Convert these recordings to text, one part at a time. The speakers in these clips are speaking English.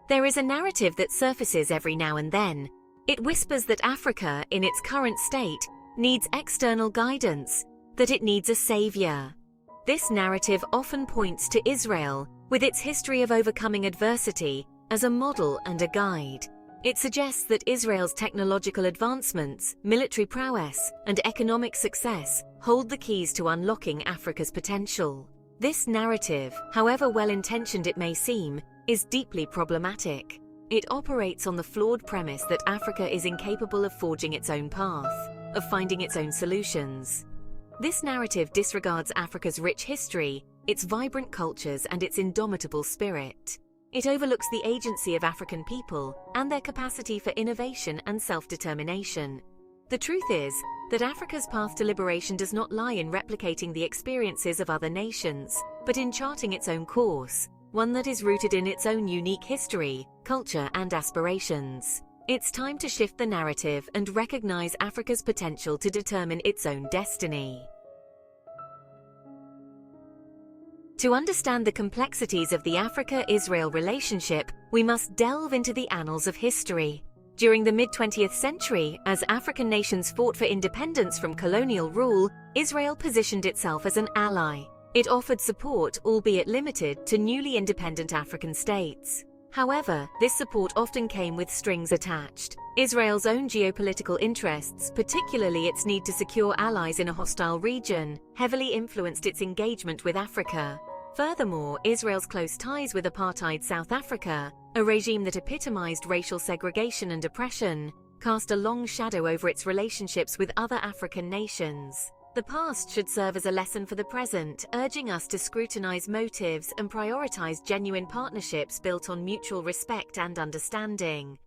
There is a narrative that surfaces every now and then. It whispers that Africa, in its current state, needs external guidance, that it needs a savior. This narrative often points to Israel, with its history of overcoming adversity, as a model and a guide. It suggests that Israel's technological advancements, military prowess, and economic success hold the keys to unlocking Africa's potential. This narrative, however well-intentioned it may seem, is deeply problematic. It operates on the flawed premise that Africa is incapable of forging its own path, of finding its own solutions. This narrative disregards Africa's rich history, its vibrant cultures, and its indomitable spirit. It overlooks the agency of African people and their capacity for innovation and self-determination. The truth is that Africa's path to liberation does not lie in replicating the experiences of other nations, but in charting its own course, one that is rooted in its own unique history, culture, and aspirations. It's time to shift the narrative and recognize Africa's potential to determine its own destiny. To understand the complexities of the Africa-Israel relationship, we must delve into the annals of history. During the mid-20th century, as African nations fought for independence from colonial rule, Israel positioned itself as an ally. It offered support, albeit limited, to newly independent African states. However, this support often came with strings attached. Israel's own geopolitical interests, particularly its need to secure allies in a hostile region, heavily influenced its engagement with Africa. Furthermore, Israel's close ties with apartheid South Africa, a regime that epitomized racial segregation and oppression, cast a long shadow over its relationships with other African nations. The past should serve as a lesson for the present, urging us to scrutinize motives and prioritize genuine partnerships built on mutual respect and understanding.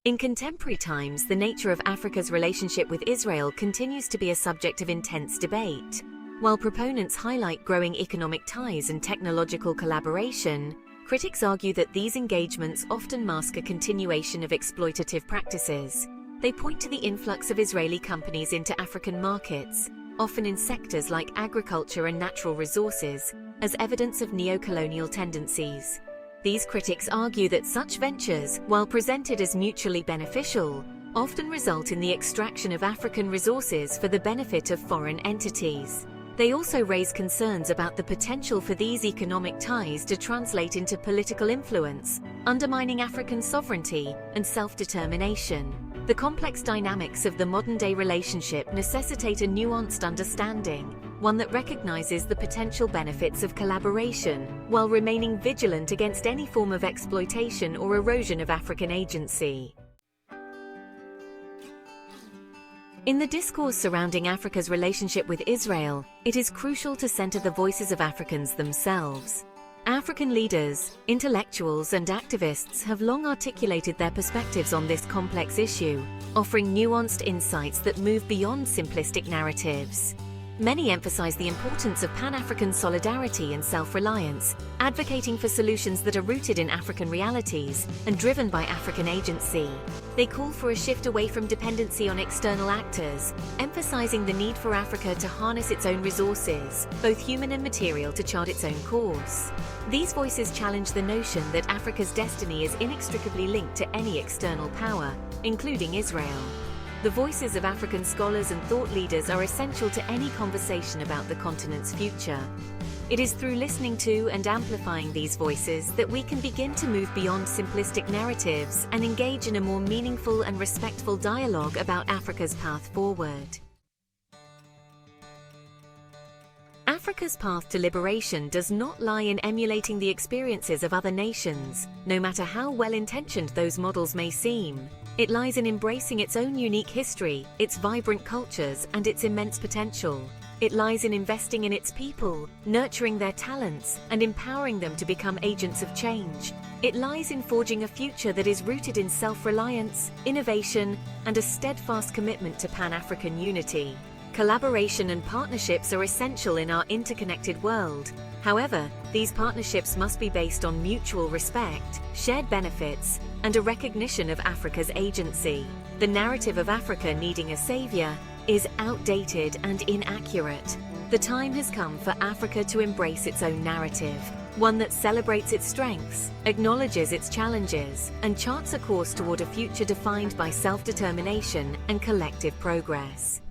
In contemporary times, the nature of Africa's relationship with Israel continues to be a subject of intense debate. While proponents highlight growing economic ties and technological collaboration, critics argue that these engagements often mask a continuation of exploitative practices. They point to the influx of Israeli companies into African markets, often in sectors like agriculture and natural resources, as evidence of neo-colonial tendencies. These critics argue that such ventures, while presented as mutually beneficial, often result in the extraction of African resources for the benefit of foreign entities. They also raise concerns about the potential for these economic ties to translate into political influence, undermining African sovereignty and self-determination. The complex dynamics of the modern-day relationship necessitate a nuanced understanding, one that recognizes the potential benefits of collaboration, while remaining vigilant against any form of exploitation or erosion of African agency. In the discourse surrounding Africa's relationship with Israel, it is crucial to center the voices of Africans themselves. African leaders, intellectuals, and activists have long articulated their perspectives on this complex issue, offering nuanced insights that move beyond simplistic narratives. Many emphasize the importance of Pan-African solidarity and self-reliance, advocating for solutions that are rooted in African realities and driven by African agency. They call for a shift away from dependency on external actors, emphasizing the need for Africa to harness its own resources, both human and material, to chart its own course. These voices challenge the notion that Africa's destiny is inextricably linked to any external power, including Israel. The voices of African scholars and thought leaders are essential to any conversation about the continent's future. It is through listening to and amplifying these voices that we can begin to move beyond simplistic narratives and engage in a more meaningful and respectful dialogue about Africa's path forward. Africa's path to liberation does not lie in emulating the experiences of other nations, no matter how well-intentioned those models may seem. It lies in embracing its own unique history, its vibrant cultures, and its immense potential. It lies in investing in its people, nurturing their talents, and empowering them to become agents of change. It lies in forging a future that is rooted in self-reliance, innovation, and a steadfast commitment to Pan-African unity. Collaboration and partnerships are essential in our interconnected world. However, these partnerships must be based on mutual respect, shared benefits, and a recognition of Africa's agency. The narrative of Africa needing a savior is outdated and inaccurate. The time has come for Africa to embrace its own narrative, one that celebrates its strengths, acknowledges its challenges, and charts a course toward a future defined by self-determination and collective progress.